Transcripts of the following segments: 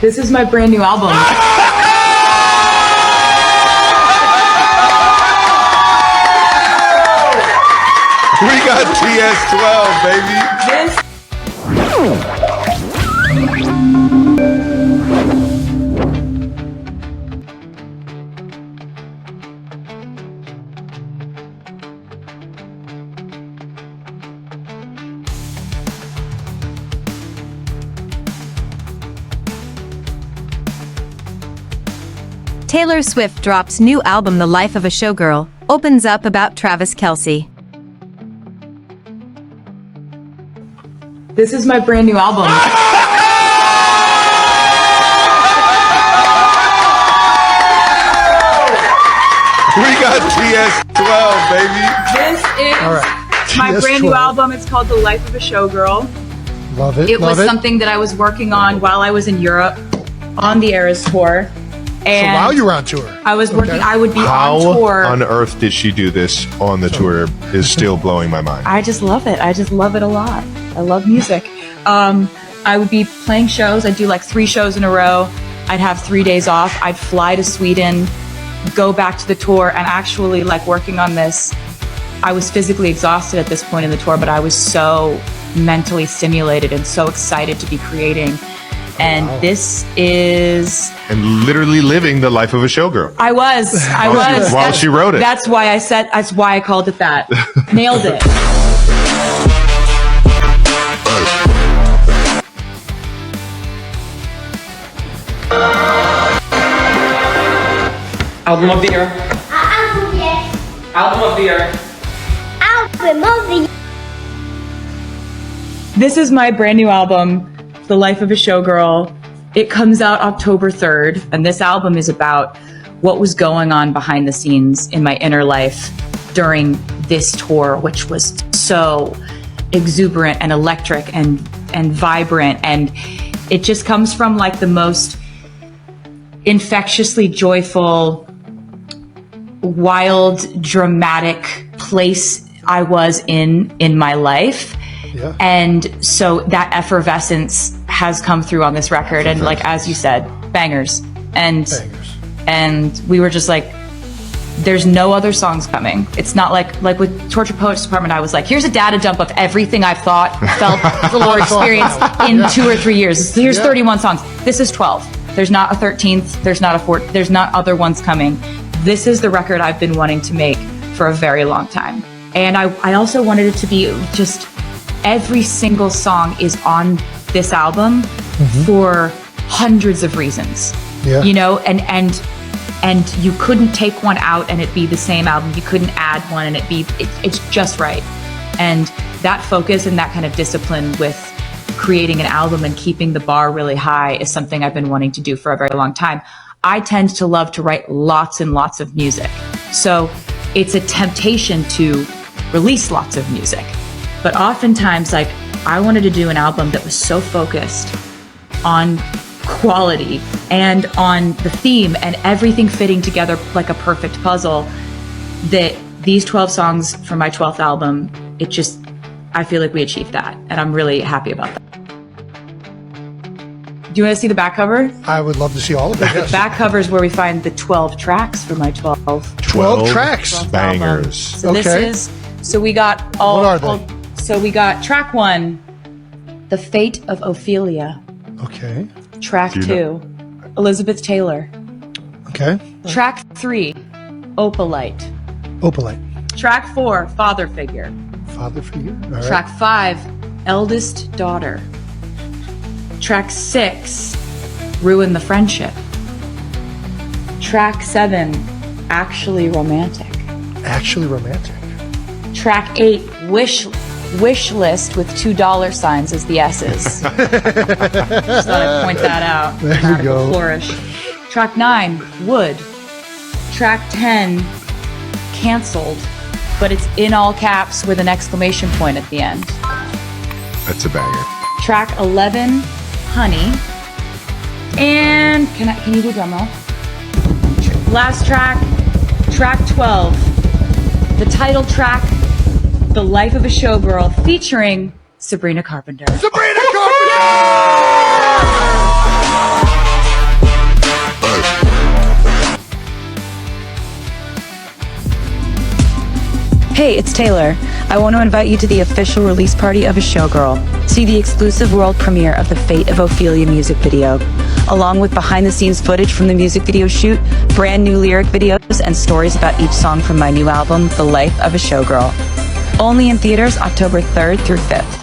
This is my brand new album. We got TS12, baby. Taylor Swift drops new album The Life of a Showgirl, opens up about Travis Kelce. This is my brand new album. We got TS12, baby. This is my brand new album. It's called The Life of a Showgirl. Love it. It was something that I was working on while I was in Europe on the Eras tour. And so while you were on tour, I was working. I would be How on tour. on earth did she do this on the tour is still blowing my mind. I just love it. I just love it a lot. I love music. I would be playing shows. I'd do like 3 shows in a row. I'd have 3 days off. I'd fly to Sweden, go back to the tour, and actually like working on this. I was physically exhausted at this point in the tour, but I was so mentally stimulated and so excited to be creating. And this is... And literally living the life of a showgirl. I was. While she wrote it. That's why I called it that. Nailed it. Album of the year. Album of the year. Album of the year. This is my brand new album, The Life of a Showgirl. It comes out October 3rd, and this album is about what was going on behind the scenes in my inner life during this tour, which was so exuberant and electric and vibrant. And it just comes from like the most infectiously joyful, wild, dramatic place I was in my life. Yeah. And so that effervescence has come through on this record. And like, as you said, bangers. And we were just like, there's no other songs coming. It's not like with Torture Poets Department, I was like, here's a data dump of everything I've thought, felt, or experienced in 2 or 3 years. Here's 31 songs. This is 12. There's not a 13th. There's not a 4th. There's not other ones coming. This is the record I've been wanting to make for a very long time. And I also wanted it to be just every single song is on this album for hundreds of reasons. Yeah. You know, and you couldn't take one out and it be the same album. You couldn't add one and it's just right. And that focus and that kind of discipline with creating an album and keeping the bar really high is something I've been wanting to do for a very long time. I tend to love to write lots and lots of music. So it's a temptation to release lots of music. But oftentimes, like, I wanted to do an album that was so focused on quality and on the theme and everything fitting together like a perfect puzzle that these 12 songs for my 12th album, I feel like we achieved that. And I'm really happy about that. Do you want to see the back cover? I would love to see all of it. Yes. The back cover is where we find the 12 tracks for my 12 tracks. Bangers. So this is, so we got all. What are they? So we got track 1, The Fate of Ophelia. Okay. Track 2, Elizabeth Taylor. Okay. Track 3, Opalite. Opalite. Track 4, Father Figure. Father figure. All right. Track 5, Eldest Daughter. Track 6, Ruin the Friendship. Track 7, Actually Romantic. Actually romantic. Track 8, Wish List with $2 signs as the S's. Just thought I'd point that out. There you go. Flourish. Track 9, Wood. Track 10, Canceled, but it's in all caps with an exclamation point at the end. That's a banger. Track 11, Honey. And can you do drum roll? Last track, track 12, the title track, The Life of a Showgirl, featuring Sabrina Carpenter. Sabrina Carpenter! Hey, it's Taylor. I want to invite you to the official release party of A Showgirl. See the exclusive world premiere of the Fate of Ophelia music video, along with behind-the-scenes footage from the music video shoot, brand new lyric videos, and stories about each song from my new album, The Life of a Showgirl. Only in theaters October 3rd through 5th.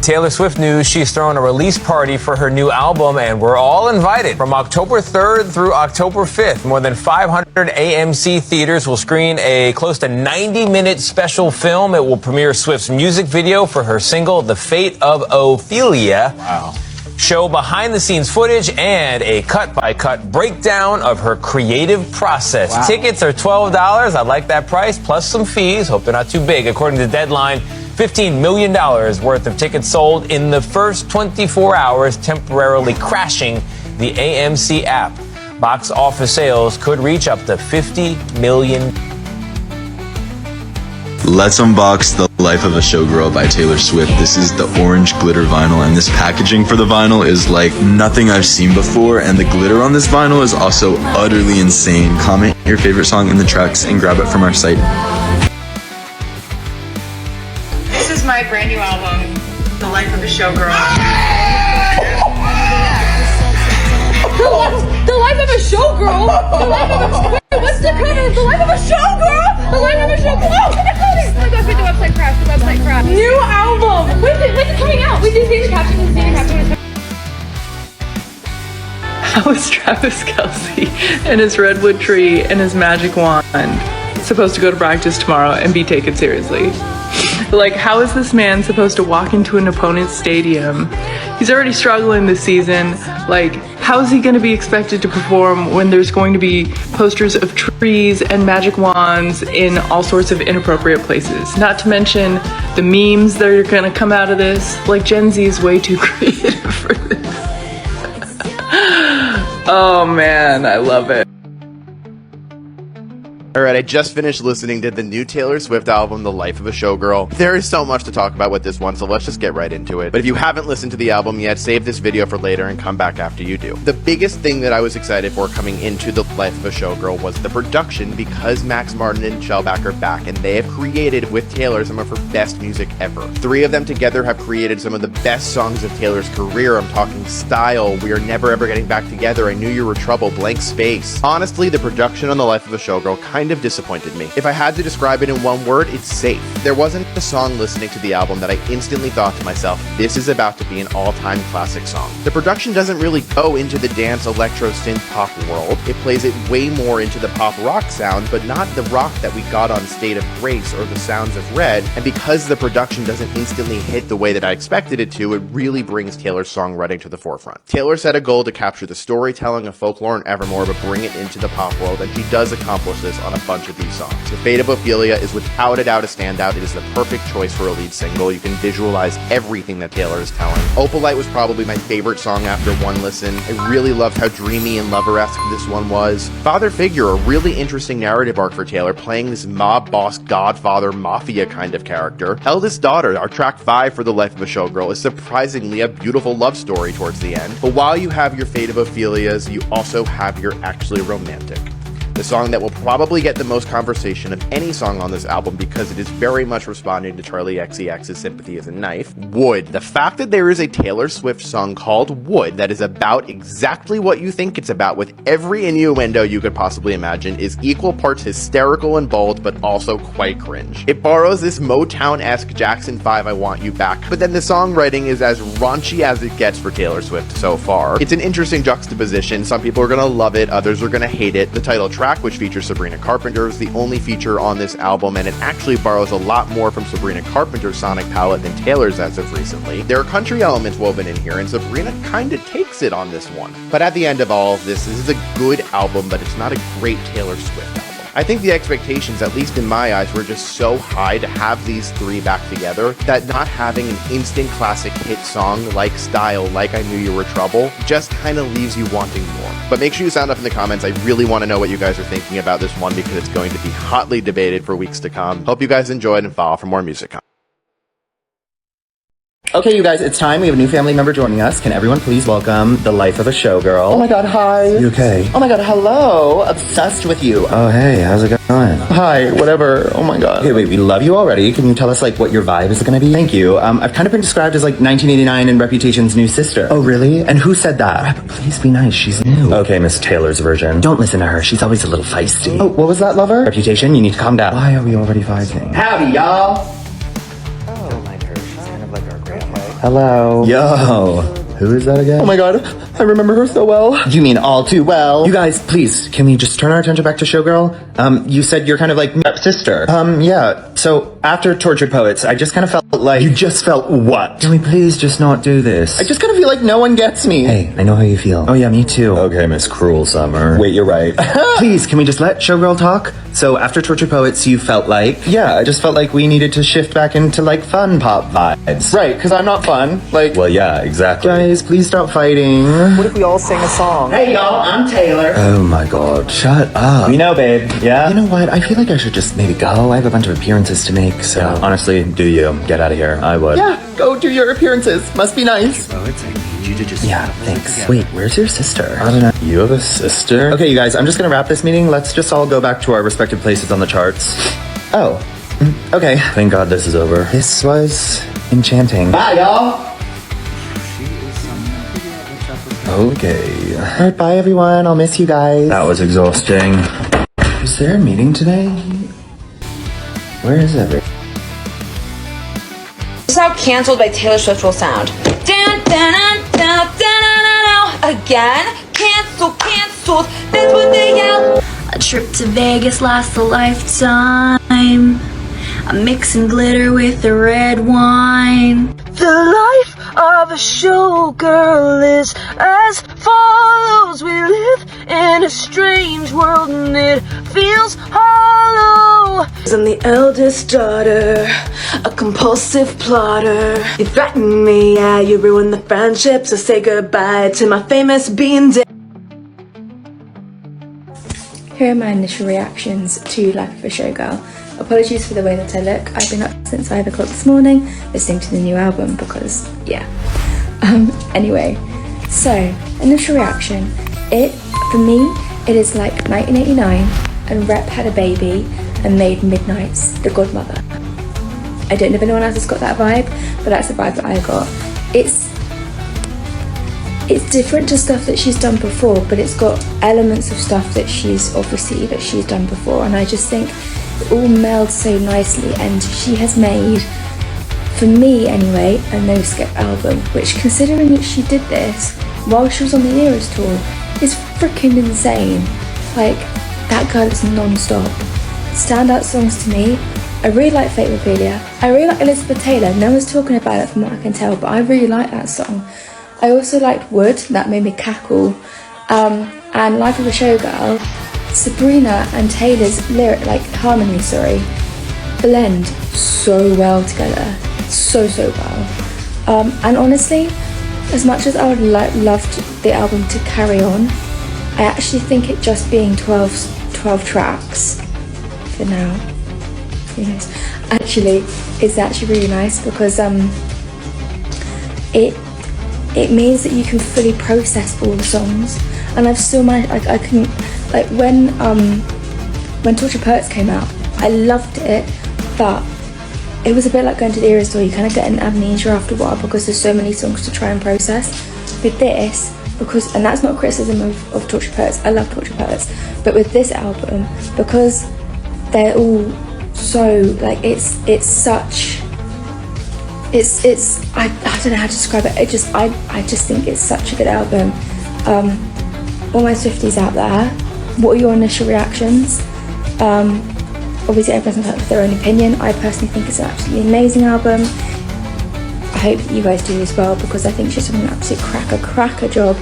Taylor Swift news, she's throwing a release party for her new album, and we're all invited. From October 3rd through October 5th, more than 500 AMC theaters will screen a close to 90-minute special film. It will premiere Swift's music video for her single, The Fate of Ophelia. Wow. Show behind-the-scenes footage and a cut-by-cut breakdown of her creative process. Wow. Tickets are $12. I like that price, plus some fees. Hope they're not too big. According to Deadline, $15 million worth of tickets sold in the first 24 hours, temporarily crashing the AMC app. Box office sales could reach up to $50 million. Let's unbox The Life of a Showgirl by Taylor Swift. This is the orange glitter vinyl, and this packaging for the vinyl is like nothing I've seen before, and the glitter on this vinyl is also utterly insane. Comment your favorite song in the tracks and grab it from our site. This is my brand new album, The Life of a Showgirl. The Life of a Showgirl? The Life of a... Wait, what's the cover? The Life of a Showgirl? The Life of a Showgirl? Oh, come on! Oh my gosh, wait, the website crashed. The website crashed. New album! When's it coming out? Wait, did you see the caption? Did you see the caption? How is Travis Kelce and his redwood tree and his magic wand supposed to go to practice tomorrow and be taken seriously? Like, how is this man supposed to walk into an opponent's stadium? He's already struggling this season. Like, how is he going to be expected to perform when there's going to be posters of trees and magic wands in all sorts of inappropriate places? Not to mention the memes that are going to come out of this. Like, Gen Z is way too creative for this. Oh man, I love it. Alright, I just finished listening to the new Taylor Swift album, The Life of a Showgirl. There is so much to talk about with this one, so let's just get right into it. But if you haven't listened to the album yet, save this video for later and come back after you do. The biggest thing that I was excited for coming into The Life of a Showgirl was the production, because Max Martin and Shellback are back, and they have created with Taylor some of her best music ever. Three of them together have created some of the best songs of Taylor's career. I'm talking Style, We Are Never Ever Getting Back Together, I Knew You Were Trouble, Blank Space. Honestly, the production on The Life of a Showgirl kind of disappointed me. If I had to describe it in one word, it's safe. There wasn't a song listening to the album that I instantly thought to myself, this is about to be an all-time classic song. The production doesn't really go into the dance, electro, synth pop world. It plays it way more into the pop rock sound, but not the rock that we got on State of Grace or the sounds of Red. And because the production doesn't instantly hit the way that I expected it to, it really brings Taylor's songwriting to the forefront. Taylor set a goal to capture the storytelling of Folklore and Evermore, but bring it into the pop world, and she does accomplish this on a bunch of these songs. The Fate of Ophelia is without a doubt a standout. It is the perfect choice for a lead single. You can visualize everything that Taylor is telling. Opalite was probably my favorite song after one listen. I really loved how dreamy and lover-esque this one was. Father Figure, a really interesting narrative arc for Taylor, playing this mob boss, godfather, mafia kind of character. Eldest Daughter, our track 5 for The Life of a Showgirl, is surprisingly a beautiful love story towards the end. But while you have your Fate of Ophelias, you also have your Actually Romantic. The song that will probably get the most conversation of any song on this album because it is very much responding to Charli XCX's Sympathy is a Knife. Wood. The fact that there is a Taylor Swift song called Wood that is about exactly what you think it's about, with every innuendo you could possibly imagine, is equal parts hysterical and bold, but also quite cringe. It borrows this Motown-esque Jackson 5 I Want You Back, but then the songwriting is as raunchy as it gets for Taylor Swift so far. It's an interesting juxtaposition. Some people are gonna love it, others are gonna hate it. The title track, which features Sabrina Carpenter, is the only feature on this album, and it actually borrows a lot more from Sabrina Carpenter's sonic palette than Taylor's as of recently. There are country elements woven in here, and Sabrina kinda takes it on this one. But at the end of all of this is a good album, but it's not a great Taylor Swift album. I think the expectations, at least in my eyes, were just so high to have these three back together that not having an instant classic hit song like Style, like I Knew You Were Trouble, just kind of leaves you wanting more. But make sure you sound off in the comments. I really want to know what you guys are thinking about this one because it's going to be hotly debated for weeks to come. Hope you guys enjoyed and follow for more music. Okay, you guys, it's time. We have a new family member joining us. Can everyone please welcome the life of a showgirl? Oh my god, hi. You okay? Oh my god, hello. Obsessed with you. Oh, hey, how's it going? Hi, whatever. Oh my god. Okay, wait, we love you already. Can you tell us, like, what your vibe is gonna be? Thank you. I've kind of been described as, like, 1989 and Reputation's new sister. Oh, really? And who said that? But please be nice, she's new. Okay, Miss Taylor's version. Don't listen to her. She's always a little feisty. Oh, what was that, lover? Reputation, you need to calm down. Why are we already fighting? Howdy, y'all. Hello. Yo. Who is that again? Oh my god, I remember her so well. You mean all too well. You guys, please, can we just turn our attention back to Showgirl? You said you're kind of like my sister. Yeah. So after Tortured Poets, I just kind of felt like... You just felt what? Can we please just not do this? I just kind of feel like no one gets me. Hey, I know how you feel. Oh yeah, me too. Okay, Miss Cruel Summer. Wait, you're right. Please, can we just let Showgirl talk? So after Tortured Poets, you felt like... Yeah, I just felt like we needed to shift back into like fun pop vibes. Right, because I'm not fun. Like... Well, yeah, exactly. Guys, please stop fighting. What if we all sing a song? Hey y'all, I'm Taylor. Oh my god, shut up. We know, babe. Yeah? You know what? I feel like I should just maybe go. I have a bunch of appearances to make, so... Yeah, honestly, do you. Get out of here. I would. Yeah, go do your appearances. Must be nice. Poets, I need you to just... Yeah, thanks. Wait, where's your sister? I don't know. You have a sister? Okay, you guys, I'm just gonna wrap this meeting. Let's just all go back to our respective places on the charts. Oh. Okay. Thank God this is over. This was enchanting. Bye, y'all! Okay. Alright, bye everyone. I'll miss you guys. That was exhausting. Is there a meeting today? Where is everyone? This is how canceled by Taylor Swift will sound. Again, cancelled, that's what they yell. A trip to Vegas lasts a lifetime. I'm mixing glitter with the red wine. The life of a showgirl is as follows. We live in a strange world and it feels hollow. I'm the eldest daughter, a compulsive plotter. You threaten me, yeah, you ruin the friendship, so say goodbye to my famous being dead. Here are my initial reactions to Life of a Showgirl. Apologies for the way that I look. I've been up since 5 o'clock this morning listening to the new album because, yeah. Anyway, so, initial reaction. For me, it is like 1989 and Rep had a baby and made Midnight's the godmother. I don't know if anyone else has got that vibe, but that's the vibe that I got. It's different to stuff that she's done before, but it's got elements of stuff that she's done before, and I just think it all melds so nicely. And she has made, for me anyway, a no skip album, which, considering that she did this while she was on the Eras tour, is freaking insane. Like, that girl is non-stop. Standout songs to me, I really like Fate of Ophelia. I really like Elizabeth Taylor. No one's talking about it from what I can tell, but I really like that song. I also liked Wood, that made me cackle. And Life of a Showgirl, Sabrina and Taylor's harmony, blend so well together. So well. And honestly, as much as I would loved the album to carry on, I actually think it just being 12 tracks for now, who knows, is actually really nice, because it means that you can fully process all the songs. And I've still managed, I couldn't, like when Tortured Poets came out, I loved it, but it was a bit like going to the Eras tour. You kind of get an amnesia after a while because there's so many songs to try and process. With this, and that's not criticism of Tortured Poets, I love Tortured Poets, but with this album, because they're all so, like, it's such, I don't know how to describe it. I just think it's such a good album. All my Swifties out there, what are your initial reactions? Obviously everyone's entitled to their own opinion. I personally think it's an absolutely amazing album. I hope that you guys do as well, because I think she's done an absolute cracker job.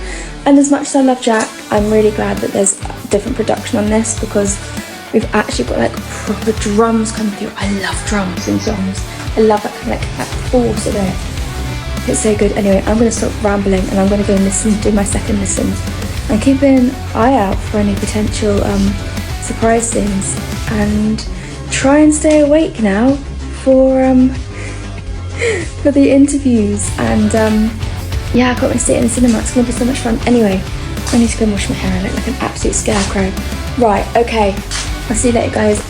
And as much as I love Jack, I'm really glad that there's different production on this, because we've actually got like proper drums coming through. I love drums in songs. I love that kind of like that force of it. It's so good. Anyway, I'm going to stop rambling and I'm going to go and do my second listen. And keep an eye out for any potential surprise things, and try and stay awake now for for the interviews, and yeah, I can't wait to see it in the cinema. It's gonna be so much fun. Anyway, I need to go and wash my hair. I look like an absolute scarecrow. Right, okay. I'll see you later, guys.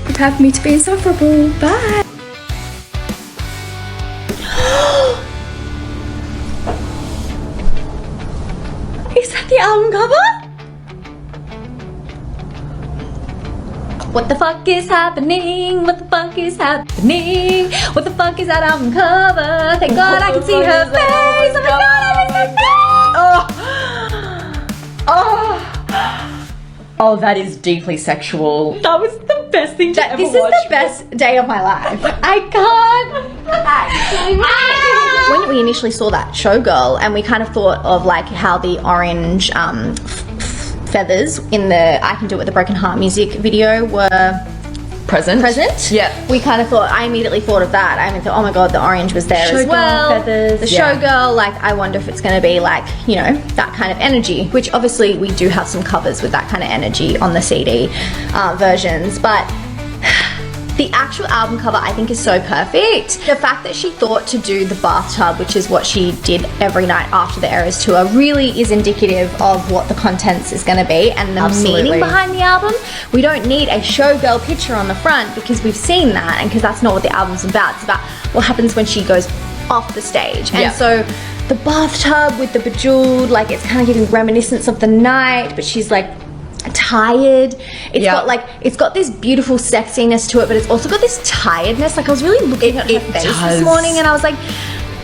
Prepare for me to be insufferable. Bye. Is that the album cover? What the fuck is happening? What the fuck is happening? What the fuck is that album cover? Thank God I can see her face. Oh my God, I miss her face. Oh, that is deeply sexual. That was the best thing to ever watch. This is the best day of my life. I can't actually When we initially saw that Showgirl, and we kind of thought of like how the orange feathers in the I Can Do It With a Broken Heart music video were present. Yeah. We kind of thought, I immediately thought of that. I thought, oh my God, the orange was there as well. Feathers. The Showgirl, like, I wonder if it's going to be like, you know, that kind of energy, which obviously we do have some covers with that kind of energy on the CD versions, but the actual album cover I think is so perfect. The fact that she thought to do the bathtub, which is what she did every night after the Eras tour, really is indicative of what the contents is going to be and the meaning behind the album. We don't need a Showgirl picture on the front because we've seen that, and because that's not what the album's about. It's about what happens when she goes off the stage. And so the bathtub with the bejeweled, like, it's kind of giving reminiscence of the night, but she's like tired. It's got like, it's got this beautiful sexiness to it, but it's also got this tiredness. Like, I was really looking at her face this morning, and I was like,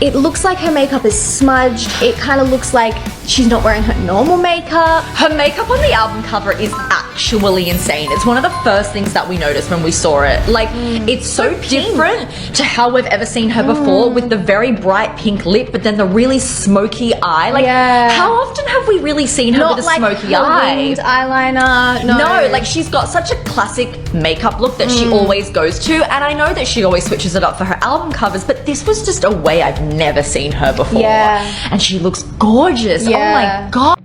it looks like her makeup is smudged. It kind of looks like she's not wearing her normal makeup. Her makeup on the album cover is actually insane. It's one of the first things that we noticed when we saw it. Like, it's so different to how we've ever seen her before, with the very bright pink lip, but then the really smoky eye. Like, how often have we really seen her with a smoky eye? Winged eyeliner. No, like, she's got such a classic makeup look that she always goes to, and I know that she always switches it up for her album covers, but this was just a way I've never seen her before. And she looks gorgeous. Oh my God.